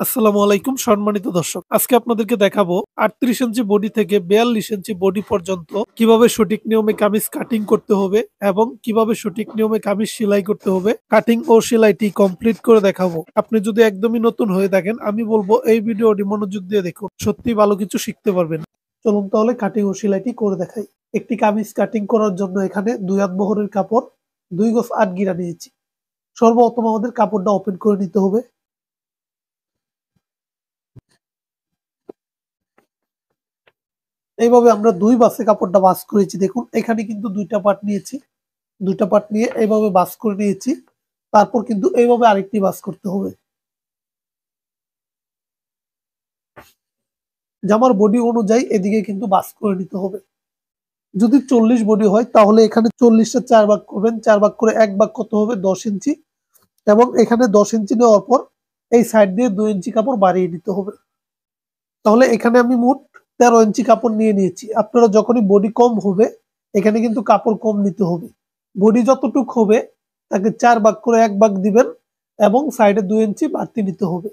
আসসালামু আলাইকুম সম্মানিত দর্শক, আজকে আপনাদেরকে দেখাবো 38 ইঞ্চি বডি থেকে 42 ইঞ্চি বডি পর্যন্ত কিভাবে সঠিক নিয়মে কামিজ কাটিং করতে হবে এবং কিভাবে সঠিক নিয়মে কামিজ সেলাই করতে হবে। কাটিং ও সেলাইটি কমপ্লিট করে দেখাবো। আপনি যদি একদমই নতুন হয়ে থাকেন, আমি বলবো এই ভিডিওটি মনোযোগ দিয়ে দেখুন, সত্যি ভালো কিছু শিখতে পারবেন। চলুন তাহলে কাটিং ও সেলাইটি করে দেখাই। একটি কামিজ কাটিং করার জন্য এখানে 2 হাত বহরের কাপড় 2 গজ 8 গিরা নিয়েছি। সর্বপ্রথম আমাদের কাপড়টা ওপেন করে নিতে হবে। এইভাবে আমরা 2 বাসে কাপড়টা ভাঁজ করেছি। দেখুন এখানে কিন্তু 2টা পার্ট নিয়েছি। 2টা পার্ট নিয়ে এইভাবে ভাঁজ করে নিয়েছি। তারপর কিন্তু এইভাবে আরেকটি ভাঁজ করতে হবে। জামার বডি অনুযায়ী এদিকে কিন্তু ভাঁজ করে নিতে হবে। যদি 40 বডি হয় তাহলে এখানে 40 এর 4 ভাগ করবেন। 4 ভাগ করে 1 ভাগ কত হবে 10 ইঞ্চি, এবং এখানে 10 ইঞ্চি নেওয়ার পর এই সাইড দিয়ে 2 ইঞ্চি কাপড় বাড়িয়ে নিতে হবে। তাহলে এখানে আমি মোট 13 ইঞ্চি কাপড় নিয়ে নিয়েছি। আপনারা যখনই বডি কম হবে এখানে কিন্তু কাপড় কম নিতে হবে। বডি যতটুক হবে তাকে 4 ভাগ করে 1 ভাগ দিবেন এবং সাইডে 2 ইঞ্চি বাড়তি নিতে হবে।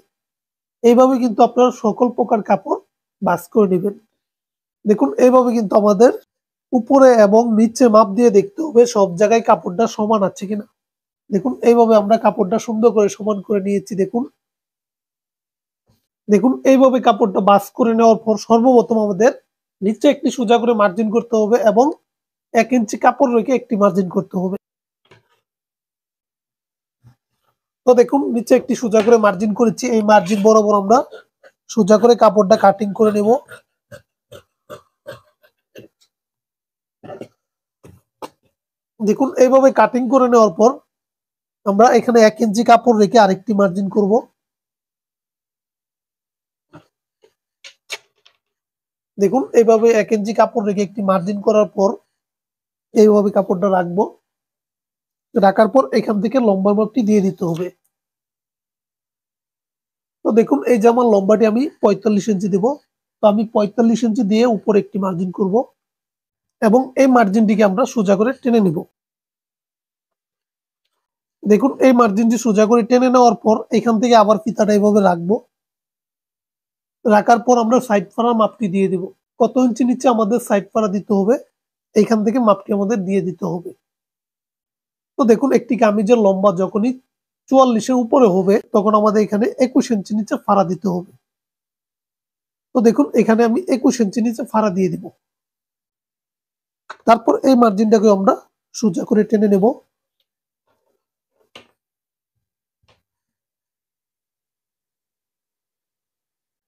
এইভাবে কিন্তু আপনারা সকল প্রকার কাপড় ভাঁজ করে নেবেন। দেখুন এইভাবে কিন্তু আমাদের উপরে এবং নিচে মাপ দিয়ে দেখতে হবে সব জায়গায় কাপড়টা সমান আছে কিনা। দেখুন এইভাবে আমরা কাপড়টা সুন্দর করে সমান করে নিয়েছি। দেখুন দেখুন এইভাবে কাপড়টা ভাঁজ করে নেওয়ার পর সর্বপ্রথম আমাদের নিচে একটি সোজা করে মার্জিন করতে হবে এবং 1 ইঞ্চি কাপড় রেখে একটি মার্জিন করতে হবে। তো দেখুন নিচে একটি সোজা করে মার্জিন করেছি। এই মার্জিন বরাবর আমরা সোজা করে কাপড়টা কাটিং করে নেব। দেখুন এইভাবে কাটিং করে নেওয়ার পর আমরা এখানে 1 ইঞ্চি কাপড় রেখে আরেকটি মার্জিন করব। দেখুন এইভাবে 1 ইঞ্চি কাপড় রেখে একটি মার্জিন করার পর এইভাবে কাপড়টা রাখবো। রাখার পর এখান থেকে লম্বা মাপটি দিয়ে দিতে হবে। তো দেখুন এই যে আমার লম্বাটি আমি 45 ইঞ্চি দেব। তো আমি 45 ইঞ্চি দিয়ে উপরে একটি মার্জিন করব এবং এই মার্জিনটিকে আমরা সোজা করে টেনে নিব। দেখুন এই মার্জিনটি সোজা করে টেনে নেওয়ার পর এখান থেকে আবার ফিতাটা এইভাবে রাখবো। রাখার পর আমরা সাইড ফাড়ার মাপটি দিয়ে দেব। কত ইঞ্চি নিচে আমাদের সাইড ফাড়া দিতে হবে এইখান থেকে মাপটি আমাদের দিয়ে দিতে হবে। তো দেখুন একটি কামিজের লম্বা যখনই 44-এর উপরে হবে তখন আমাদের এখানে 21 ইঞ্চি নিচে ফাড়া দিতে হবে। তো দেখুন এখানে আমি 21 ইঞ্চি নিচে ফাড়া দিয়ে দিব। তারপর এই মার্জিনটাকে আমরা সোজা করে টেনে নেব।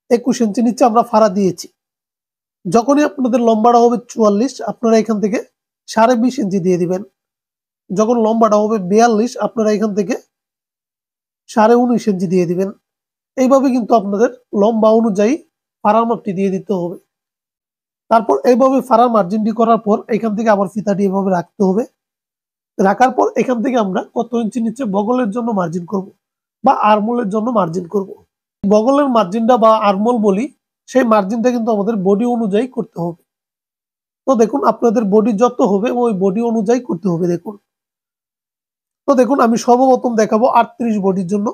একুশ ইঞ্চি নিচে আমরা ফাড়া দিয়েছি। যখনই আপনাদের লম্বাটা হবে 44 আপনারা এখান থেকে 20.5 ইঞ্চি দিয়ে দিবেন। যখন লম্বাটা হবে 42 আপনারা এখান থেকে 19.5 ইঞ্চি দিয়ে দিবেন। এইভাবে কিন্তু আপনাদের লম্বা অনুযায়ী ফাড়ার মাপটি দিয়ে দিতে হবে। তারপর এইভাবে ফাড়ার মার্জিনটি করার পর এখান থেকে আবার ফিতাটি এভাবে রাখতে হবে। রাখার পর এখান থেকে আমরা কত ইঞ্চি নিচে বগলের জন্য মার্জিন করব বা আরমোলের জন্য মার্জিন করব। বগলের মার্জিনটা বা আরমোল বলি, সেই মার্জিনটা কিন্তু আমাদের বডি অনুযায়ী করতে হবে। তো দেখুন আপনাদের বডি যত হবে ওই বডি অনুযায়ী করতে হবে। দেখুন তো দেখুন আমি সর্বপ্রথম দেখাবো 38 বডির জন্য।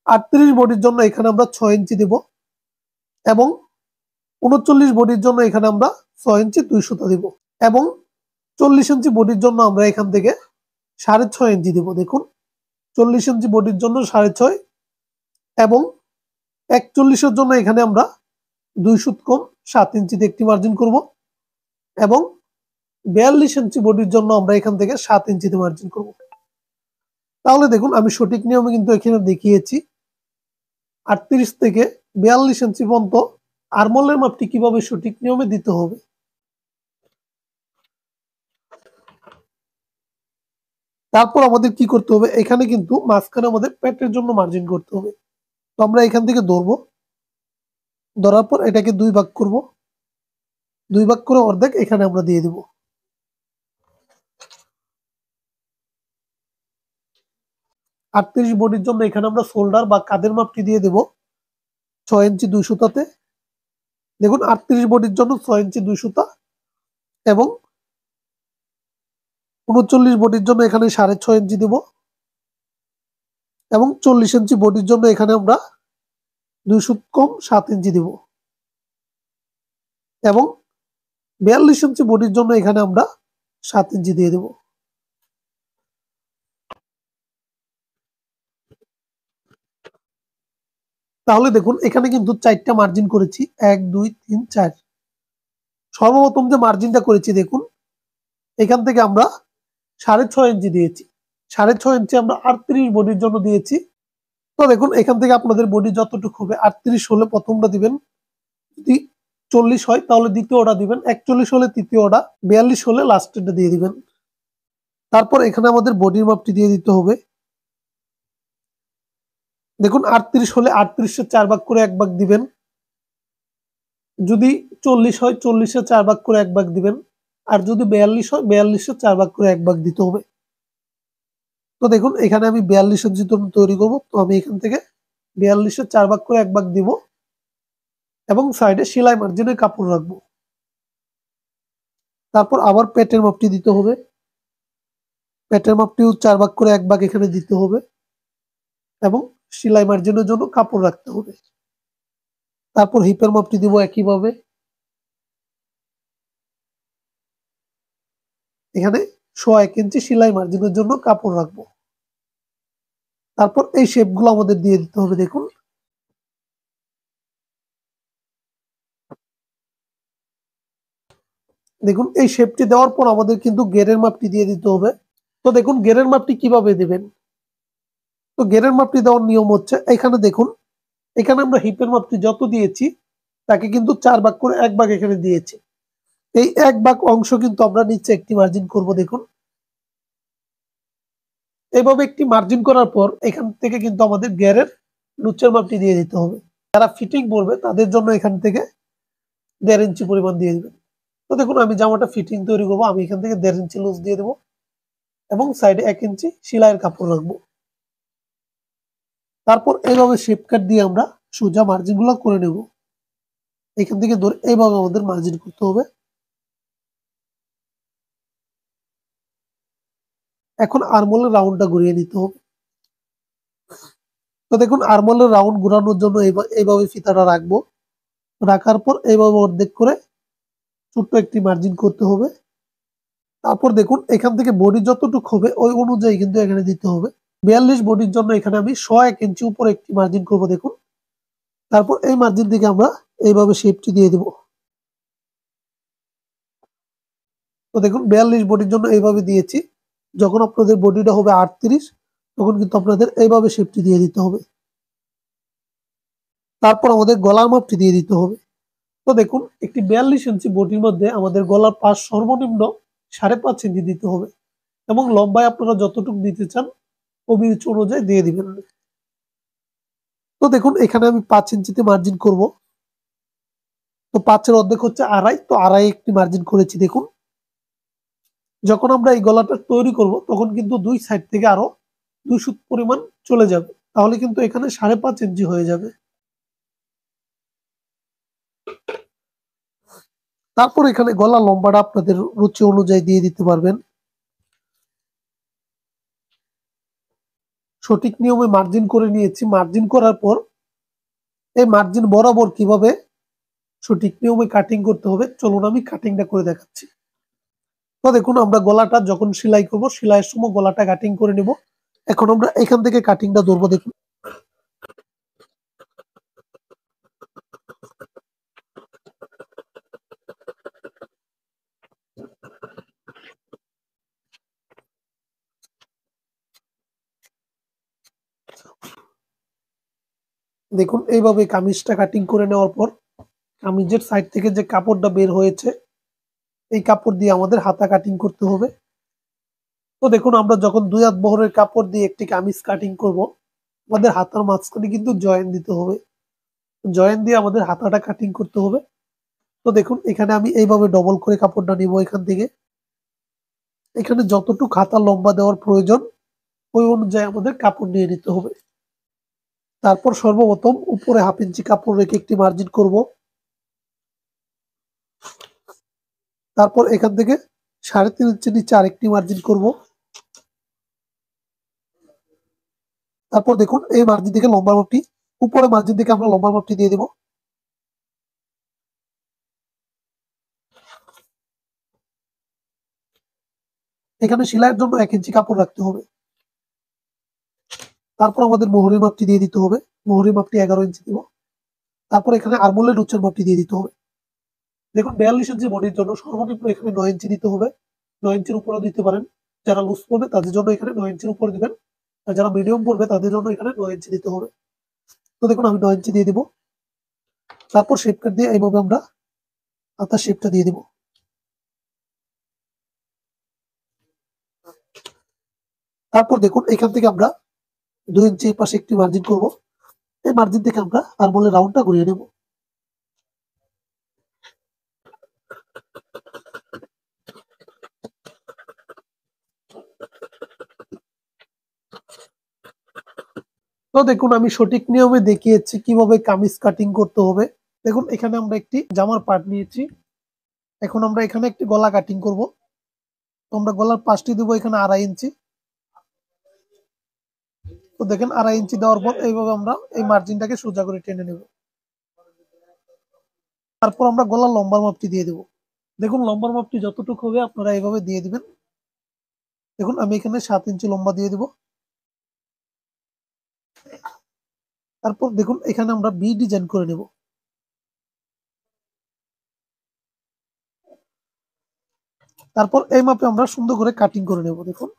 38 বডির জন্য এখানে আমরা 6 ইঞ্চি দেব এবং 39 বডির জন্য এখানে আমরা 6 ইঞ্চি 2 সুতা দেব এবং 40 ইঞ্চি বডির জন্য আমরা এখান থেকে 6.5 ইঞ্চি দেব। দেখুন 40 ইঞ্চি বডির জন্য 6.5 এবং 41-এর জন্য এখানে আমরা 2 সুত কম 7 ইঞ্চিতে একটি মার্জিন করব এবং 42 ইঞ্চি বডির জন্য আমরা এখান থেকে 7 ইঞ্চিতে মার্জিন করব। তাহলে দেখুন আমি সঠিক নিয়মে কিন্তু এখানে দেখিয়েছি 38 থেকে 42 ইঞ্চি পর্যন্ত আরমোলের মাপটি কিভাবে সঠিক নিয়মে দিতে হবে। তারপর আমাদের কি করতে হবে, এখানে কিন্তু মাঝখানে আমাদের পেটের জন্য মার্জিন করতে হবে। তো আমরা এখান থেকে ধরবো, ধরার পর এটাকে 2 ভাগ করব। 2 ভাগ করে অর্ধেক এখানে আমরা দিয়ে দেব। 38 বডির জন্য এখানে আমরা শোল্ডার বা কাঁধের মাপটি দিয়ে দেব 6 ইঞ্চি 2 সুতাতে। দেখুন 38 বডির জন্য 6 ইঞ্চি 2 সুতা এবং 39 বডির জন্য এখানে 6.5 ইঞ্চি দেব এবং 40 ইঞ্চি বডির জন্য এখানে আমরা 2 সুত কম 7 ইঞ্চি দিব এবং 42 ইঞ্চি বডির জন্য এখানে আমরা 7 ইঞ্চি দিয়ে দেব। তাহলে দেখুন এখানে কিন্তু 4টা মার্জিন করেছি, 1 2 3 4। সর্বপ্রথম যে মার্জিনটা করেছি দেখুন এখান থেকে আমরা 6.5 ইঞ্চি দিয়েছি, 6.5 ইঞ্চি আমরা 38 বডির জন্য দিয়েছি। তো দেখুন এখান থেকে আপনাদের বডি যতটুকু হবে 38 হলে প্রথমটা দিবেন, যদি 40 হয় তাহলে দ্বিতীয়টা দিবেন, 41 হলে তৃতীয়টা, 42 হলে লাস্টেরটা দিয়ে দিবেন। তারপর এখানে আমাদের বডির মাপটি দিয়ে দিতে হবে। দেখুন 38 হলে 38 এর 4 ভাগ করে 1 ভাগ দিবেন, যদি 40 হয় 40 এর 4 ভাগ করে 1 ভাগ দিবেন, আর যদি 42 হয় 42 এর 4 ভাগ করে 1 ভাগ দিতে হবে। তো দেখুন এখানে আমি 42 ইঞ্চি তৈরি করব, তো আমি এখান থেকে 42 এর 4 ভাগ করে 1 ভাগ দিব এবং সাইডে সেলাই মার্জিনের কাপড় রাখবো। তারপর আবার পেটের মাপটি দিতে হবে, পেটের মাপটিও 4 ভাগ করে 1 ভাগ এখানে দিতে হবে এবং সেলাই মার্জিনের জন্য কাপড় রাখতে হবে। তারপর হিপের মাপটি দিব একইভাবে, এখানে 1.5 ইঞ্চি সেলাই মার্জিনের জন্য কাপড় রাখবো। তারপর এই শেপগুলো আমাদের দিয়ে দিতে হবে। দেখুন দেখুন এই শেপটি দেওয়ার পর আমাদের কিন্তু গেরের মাপটি দিয়ে দিতে হবে। তো দেখুন গেরের মাপটি কিভাবে দিবেন, তো গেরের মাপটি দেওয়ার নিয়ম হচ্ছে এখানে দেখুন, এখানে আমরা হিপের মাপটি যত দিয়েছি তাকে কিন্তু 4 ভাগ করে 1 ভাগ এখানে দিয়েছি, এই 1 ভাগ অংশ কিন্তু আমরা নিচে একটি মার্জিন করব। দেখুন এইভাবে একটি মার্জিন করার পর এখান থেকে কিন্তু আমাদের গেরের লুচের মাপটি দিয়ে দিতে হবে। যারা ফিটিং করবে তাদের জন্য এখান থেকে 1.5 ইঞ্চি পরিমাণ দিয়ে দিবেন। তো দেখুন আমি জামাটা ফিটিং তৈরি করবো, আমি এখান থেকে 1.5 ইঞ্চি লুজ দিয়ে দেবো এবং সাইডে 1 ইঞ্চি সেলাইয়ের কাপড় রাখবো। তারপর এইভাবে শেপ কাট দিয়ে আমরা সোজা মার্জিন গুলো করে নেব। এখান থেকে ধরে এইভাবে আমাদের মার্জিন করতে হবে। এখন আর্মহোলের রাউন্ডটা ঘুরিয়ে নিতে হবে। তো দেখুন আর্মহোলের রাউন্ড ঘোরানোর জন্য এইভাবে ফিতাটা রাখবো, রাখার পর এইভাবে অর্ধেক করে ছোট্ট একটি মার্জিন করতে হবে। তারপর দেখুন এখান থেকে বডি যতটুকু হবে ওই অনুযায়ী কিন্তু এখানে দিতে হবে। 42 বডির জন্য এখানে আমি 1.5 ইঞ্চি উপরে একটি মার্জিন করব। দেখুন তারপর এই মার্জিন থেকে আমরা এইভাবে শেপটি দিয়ে দেব। তো দেখুন 42 বডির জন্য এইভাবে দিয়েছি, যখন আপনাদের বডিটা হবে 38 তখন কিন্তু আপনাদের এইভাবে শেপটি দিয়ে দিতে হবে। তারপর আমাদের গলার মাপটি দিয়ে দিতে হবে। তো দেখুন একটি 42 ইঞ্চি বডির মধ্যে আমাদের গলার পাশ সর্বনিম্ন 5.5 ইঞ্চি দিতে হবে এবং লম্বায় আপনারা যতটুকু দিতে চান অভিরুচি অনুযায়ী দিয়ে দিবেন। তো দেখুন এখানে আমি 5 ইঞ্চিতে মার্জিন করব, তো 5-এর অর্ধেক হচ্ছে 2.5, তো 2.5 একটি মার্জিন করেছি। দেখুন যখন আমরা এই গলাটা তৈরি করব তখন কিন্তু দুই সাইড থেকে আরো 2 সুত পরিমাণ চলে যাবে, তাহলে কিন্তু এখানে 5.5 ইঞ্চি হয়ে যাবে। তারপর এখানে গলা লম্বাটা আপনাদের রুচি অনুযায়ী দিয়ে দিতে পারবেন। সঠিক নিয়মে মার্জিন করে নিয়েছি। মার্জিন করার পর এই মার্জিন বরাবর কিভাবে সঠিক নিয়মে কাটিং করতে হবে চলুন আমি কাটিংটা করে দেখাচ্ছি। তো দেখুন আমরা গলাটা যখন সেলাই করব সেলাইয়ের সময় গলাটা কাটিং করে নেব। এখন আমরা এখান থেকে কাটিংটা ধরবো। দেখুন দেখুন এইভাবে কামিজটা কাটিং করে নেওয়ার পর কামিজের সাইড থেকে যে কাপড়টা বের হয়েছে এই কাপড় দিয়ে আমাদের হাতা কাটিং করতে হবে। তো দেখুন আমরা যখন 2 হাত বহরের কাপড় দিয়ে একটি কামিজ কাটিং করব আমাদের হাতার মাঝখানে কিন্তু জয়েন দিতে হবে, জয়েন দিয়ে আমাদের হাতাটা কাটিং করতে হবে। তো দেখুন এখানে আমি এইভাবে ডবল করে কাপড়টা নিব, এখান থেকে এখানে যতটুকু হাতা লম্বা দেওয়ার প্রয়োজন ওই অনুযায়ী আমাদের কাপড় নিয়ে নিতে হবে। তারপর সর্বপ্রথম উপরে 1/2 ইঞ্চি কাপড় রেখে একটি মার্জিন করব। তারপর এখান থেকে 3.5 ইঞ্চি নিচে আরেকটি মার্জিন করব। তারপর দেখুন এই মার্জিন থেকে লম্বা মাপটি উপরে মার্জিন থেকে আমরা লম্বার মাপটি দিয়ে দিব। এখানে সেলাইয়ের জন্য 1 ইঞ্চি কাপড় রাখতে হবে। তারপর আমাদের মোহরের মাপটি দিয়ে দিতে হবে। মোহরের মাপটি 11 ইঞ্চি দিব। তারপর এখানে আরমোলের উচ্চের মাপটি দিয়ে দিতে হবে। দেখুন 42 ইঞ্চি বডির জন্য সর্বনিম্ন এখানে 9 ইঞ্চি দিতে হবে। 9 ইঞ্চির উপরেও দিতে পারেন। যারা লুজ পড়বে তাদের জন্য এখানে 9 ইঞ্চির উপরে দিবেন। আর যারা মিডিয়াম পড়বে তাদের জন্য এখানে 9 ইঞ্চি দিতে হবে। তো দেখুন আমি 9 ইঞ্চি দিয়ে দিব। তারপর শেপ কাট দিয়ে এইভাবে আমরা হাতার শেপটা দিয়ে দিব। তারপর দেখুন এখান থেকে আমরা 2 ইঞ্চি পাশে একটি মার্জিন করব। এই মার্জিন থেকে আমরা আরমোলের রাউন্ডটা ঘুরিয়ে নেব। তো দেখুন আমি সঠিক নিয়মে দেখিয়েছি কিভাবে কামিজ কাটিং করতে হবে। দেখুন এখানে আমরা একটি জামার পার্ট নিয়েছি। এখন আমরা এখানে একটি গলা কাটিং করব। তো আমরা গলার পাশটি দেবো এখানে 2.5 ইঞ্চি। তো দেখেন 2.5 ইঞ্চি দেওয়ার পর এইভাবে আমরা এই মার্জিনটাকে সোজা করে টেনে নেব। তারপর আমরা গলার লম্বার মাপটি দিয়ে দেব। দেখুন লম্বার মাপটি যতটুকু হবে আপনারা এইভাবে দিয়ে দিবেন। দেখুন আমি এখানে 7 ইঞ্চি লম্বা দিয়ে দেব। তারপর দেখুন এখানে আমরা বি ডিজাইন করে নেব। তারপর এই মাপে আমরা সুন্দর করে কাটিং করে নেব। দেখুন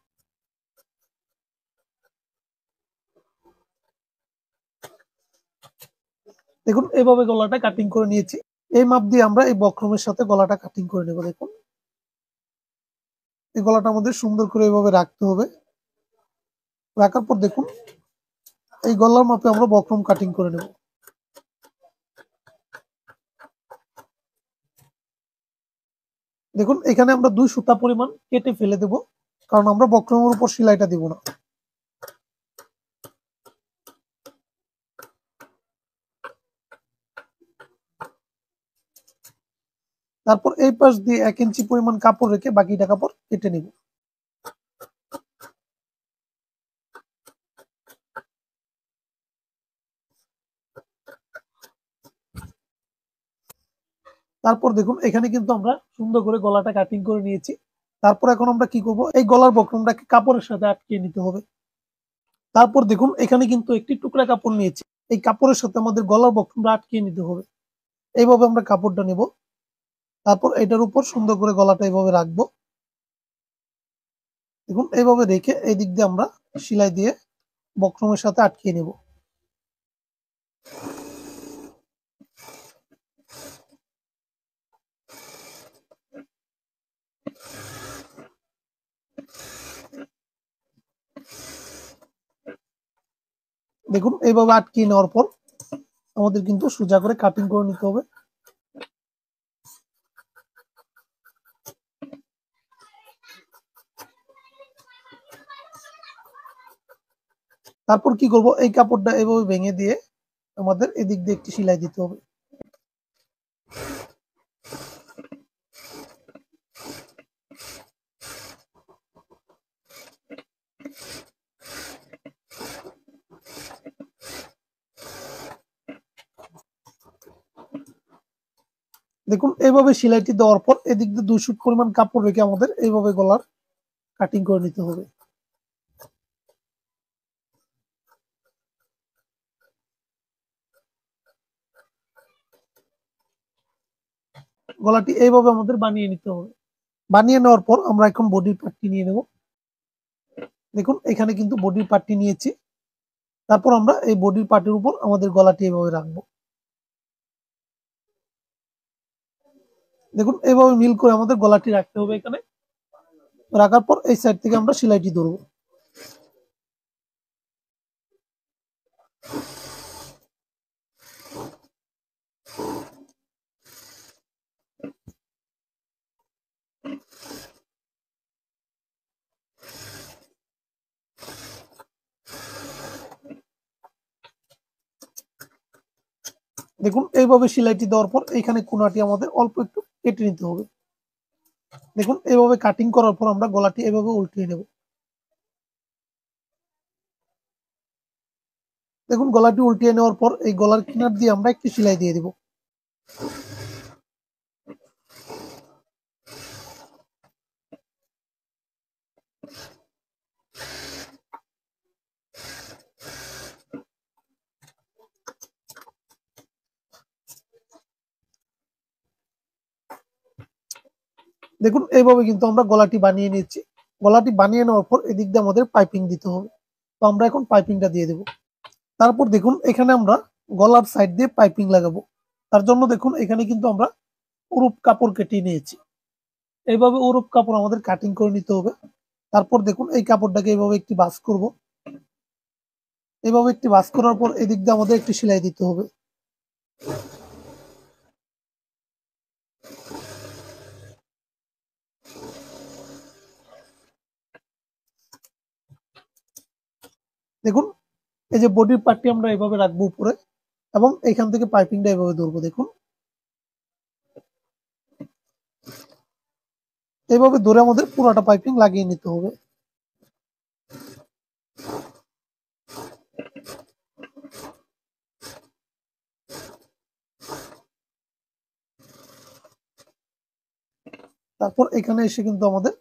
দেখুন এইভাবে গলাটা কাটিং করে নিয়েছি। এই মাপ দিয়ে আমরা এই বক্রমের সাথে গলাটা কাটিং করে নেব। দেখুন এই গলাটা আমাদের সুন্দর করে এইভাবে রাখতে হবে। রাখার পর দেখুন এই গলার মাপে আমরা বক্রম কাটিং করে নেব। দেখুন এখানে আমরা 2 সুতা পরিমাণ কেটে ফেলে দেব, কারণ আমরা বক্রমের উপর সেলাইটা দিব না। তারপর এই পাশ দিয়ে 1 ইঞ্চি পরিমাণ কাপড় রেখে বাকিটা কাপড় কেটে নিব। তারপর দেখুন এখানে কিন্তু আমরা সুন্দর করে গলাটা কাটিং করে নিয়েছি। তারপর এখন আমরা কি করব, এই গলার বক্রমটাকে কাপড়ের সাথে আটকিয়ে নিতে হবে। তারপর দেখুন এখানে কিন্তু একটি টুকরা কাপড় নিয়েছি। এই কাপড়ের সাথে আমাদের গলার বক্রমটা আটকিয়ে নিতে হবে। এইভাবে আমরা কাপড়টা নেব। তারপর এটার উপর সুন্দর করে গলাটা এইভাবে রাখবো। দেখুন এইভাবে রেখে এই দিক দিয়ে আমরা সেলাই দিয়ে বক্রমের সাথে আটকিয়ে নেব। দেখুন এইভাবে আটকিয়ে নেওয়ার পর আমাদের কিন্তু সোজা করে কাটিং করে নিতে হবে। তারপর কি করব, এই কাপড়টা এভাবে ভেঙে দিয়ে আমাদের এদিক দিয়ে একটি সেলাই দিতে হবে। দেখুন এইভাবে সেলাইটি দেওয়ার পর এদিক দিয়ে 2 সুত পরিমাণ কাপড় রেখে আমাদের এইভাবে গলার কাটিং করে নিতে হবে। গলাটি এইভাবে আমাদের বানিয়ে নিতে হবে। বানিয়ে নেওয়ার পর আমরা এখন বডির পার্টটি নিয়ে নেব। দেখুন এখানে কিন্তু বডির পার্টটি নিয়েছি। তারপর আমরা এই বডির পার্টের উপর আমাদের গলাটি এইভাবে রাখবো। দেখুন এইভাবে মিল করে আমাদের গলাটি রাখতে হবে। এখানে রাখার পর এই সাইড থেকে আমরা সেলাইটি ধরবো। দেখুন এইভাবে সেলাইটি দেওয়ার পর এখানে কোনাটি আমাদের অল্প একটু কেটে নিতে হবে। দেখুন এইভাবে কাটিং করার পর আমরা গলাটি এভাবে উল্টিয়ে নেব। দেখুন গলাটি উল্টিয়ে নেওয়ার পর এই গলার কিনার দিয়ে আমরা একটি সেলাই দিয়ে দিব। দেখুন এইভাবে কিন্তু আমরা গলাটি বানিয়ে নিচ্ছি। গলাটি বানিয়ে নেওয়ার পর এদিক দিয়ে আমাদের পাইপিং দিতে হবে। তো আমরা এখন পাইপিংটা দিয়ে দেব। তারপর দেখুন এখানে আমরা গলার সাইড দিয়ে পাইপিং লাগাবো। তার জন্য দেখুন এখানে কিন্তু আমরা উরুপ কাপড় কেটে নিয়েছি। এইভাবে উরুপ কাপড় আমাদের কাটিং করে নিতে হবে। তারপর দেখুন এই কাপড়টাকে এইভাবে একটি ভাঁজ করব। এইভাবে একটি ভাঁজ করার পর এদিক দিয়ে আমাদের একটি সেলাই দিতে হবে। দেখুন এই যে বডির পার্টটি আমরা এইভাবে রাখবো উপরে এবং এখান থেকে পাইপিংটা এইভাবে ধরবো। দেখুন এইভাবে ধরে আমাদের পুরোটা পাইপিং লাগিয়ে নিতে হবে। তারপর এখানে এসে কিন্তু আমাদের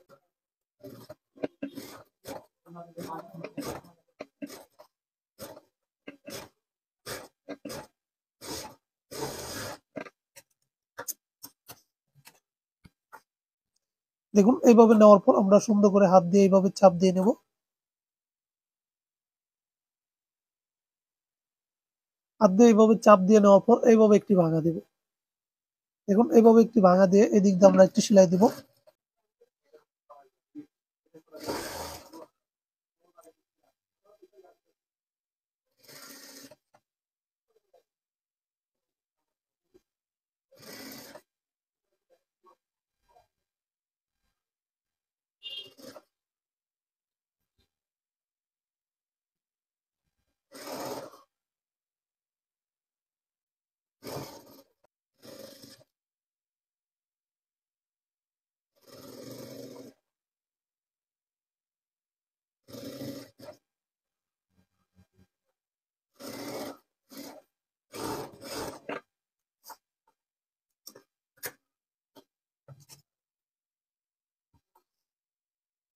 দেখুন এইভাবে নেওয়ার পর আমরা সুন্দর করে হাত দিয়ে এইভাবে চাপ দিয়ে নেব। হাত দিয়ে এইভাবে চাপ দিয়ে নেওয়ার পর এইভাবে একটি ভাঙা দেব। দেখুন এইভাবে একটি ভাঙা দিয়ে এদিক দিয়ে আমরা একটি সেলাই দেব।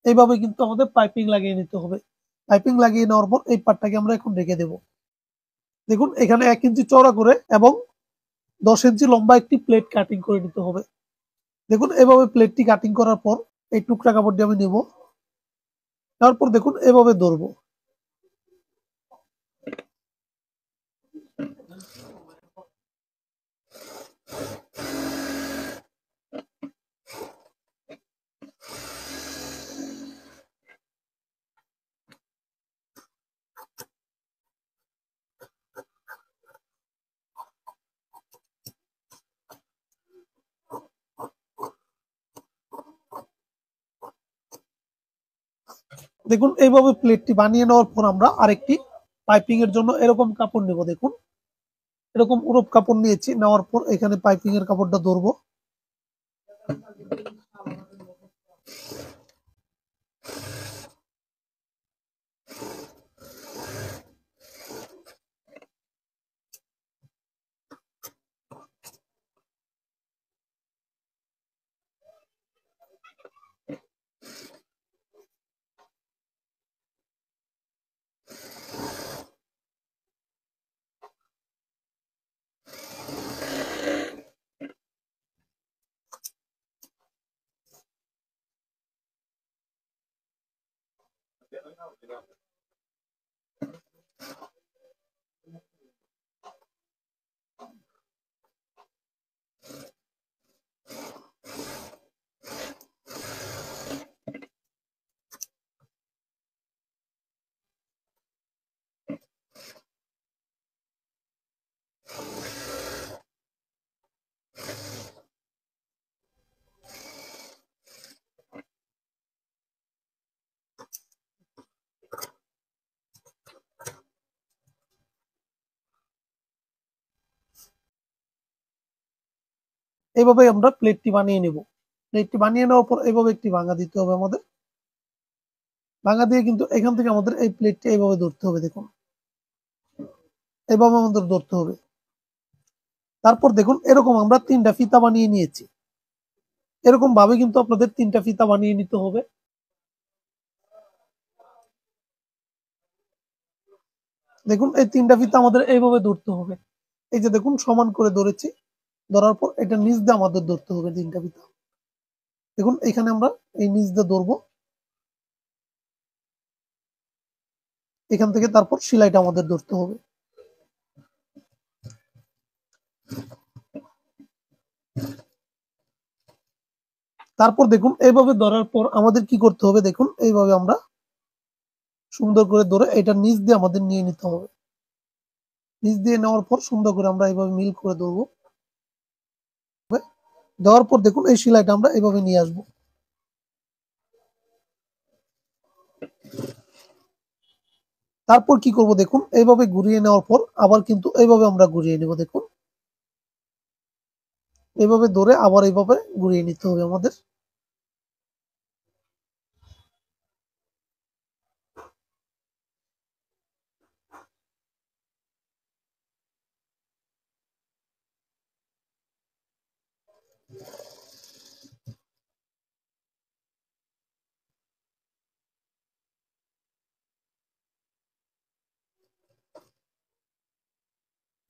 এইভাবে কিন্তু আমাদের পাইপিং লাগিয়ে নিতে হবে। পাইপিং লাগিয়ে নেওয়ার পর এই পার্টটাকে আমরা এখন রেখে দেব। দেখুন এখানে 1 ইঞ্চি চওড়া করে এবং 10 ইঞ্চি লম্বা একটি প্লেট কাটিং করে নিতে হবে। দেখুন এভাবে প্লেটটি কাটিং করার পর এই টুকরা কাপড়টি আমি নেব। তারপর দেখুন এভাবে ধরবো। দেখুন এইভাবে প্লেটটি বানিয়ে নেওয়ার পর আমরা আরেকটি পাইপিং এর জন্য এরকম কাপড় নেব। দেখুন এরকম উরুপ কাপড় নিয়েছি। নেওয়ার পর এখানে পাইপিং এর কাপড়টা ধরবো। এইভাবে আমরা প্লেটটি বানিয়ে নেব। প্লেটটি বানিয়ে নেওয়ার পর এইভাবে একটি ভাঙা দিতে হবে আমাদের। ভাঙা দিয়ে কিন্তু এখান থেকে আমাদের এই প্লেটটি এইভাবে ধরতে হবে। দেখুন এভাবে আমাদের ধরতে হবে। তারপর দেখুন এরকম আমরা 3টা ফিতা বানিয়ে নিয়েছি। এরকম ভাবে কিন্তু আপনাদের 3টা ফিতা বানিয়ে নিতে হবে। দেখুন এই 3টা ফিতা আমাদের এইভাবে ধরতে হবে। এই যে দেখুন সমান করে ধরেছি, ধরার পর এটা নিচ দিয়ে আমাদের ধরতে হবে 3টা ফিতা। দেখুন এখানে আমরা এই নিচ দিয়ে ধরবো, এখান থেকে তারপর সেলাইটা আমাদের ধরতে হবে। তারপর দেখুন এইভাবে ধরার পর আমাদের কি করতে হবে, দেখুন এইভাবে আমরা সুন্দর করে ধরে এটা নিচ দিয়ে আমাদের নিয়ে নিতে হবে। নিচ দিয়ে নেওয়ার পর সুন্দর করে আমরা এইভাবে মিল করে ধরবো। দেওয়ার পর দেখুন এই সেলাইটা আমরা এইভাবে নিয়ে আসবো। তারপর কি করব, দেখুন এইভাবে ঘুরিয়ে নেওয়ার পর আবার কিন্তু এইভাবে আমরা ঘুরিয়ে নেব। দেখুন এইভাবে ধরে আবার এইভাবে ঘুরিয়ে নিতে হবে আমাদের।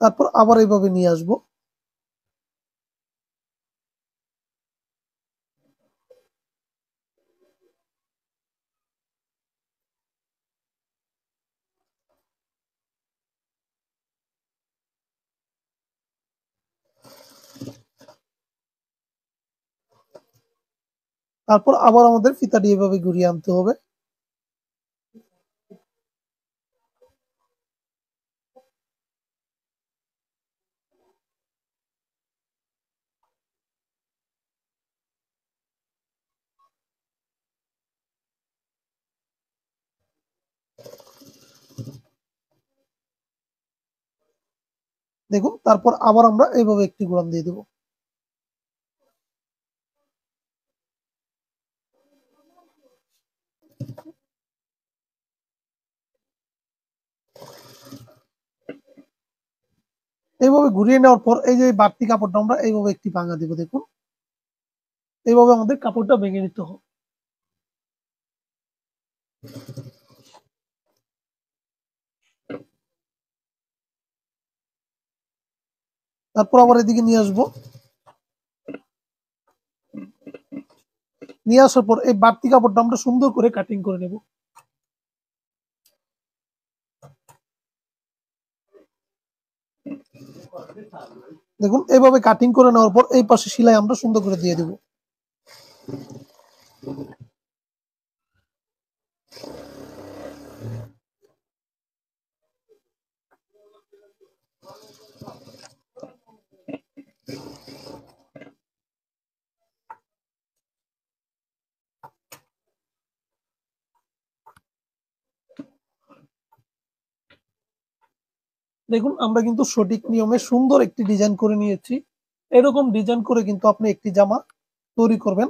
তারপর আবার এইভাবে নিয়ে আসবো। তারপর আবার আমাদের ফিতাটি এভাবে ঘুরিয়ে আনতে হবে। দেখুন তারপর আবার আমরা এইভাবে একটি গোলাম দিয়ে দেব। এইভাবে ঘুরিয়ে নেওয়ার পর এই যে বাড়তি কাপড়টা আমরা এইভাবে একটি ভাঙা দিব। দেখুন এইভাবে আমাদের কাপড়টা ভেঙে নিতে হবে। তারপর আবার এদিকে নিয়ে আসবো। নিয়ে আসার পর এই বাড়তি কাপড়টা আমরা সুন্দর করে কাটিং করে নেব। দেখুন এইভাবে কাটিং করে নেওয়ার পর এই পাশে সেলাই আমরা সুন্দর করে দিয়ে দেব। দেখুন আমরা কিন্তু সঠিক নিয়মে সুন্দর একটি ডিজাইন করে নিয়েছি। এরকম ডিজাইন করে কিন্তু আপনি একটি জামা তৈরি করবেন,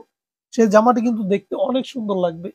সেই জামাটি কিন্তু দেখতে অনেক সুন্দর লাগবে।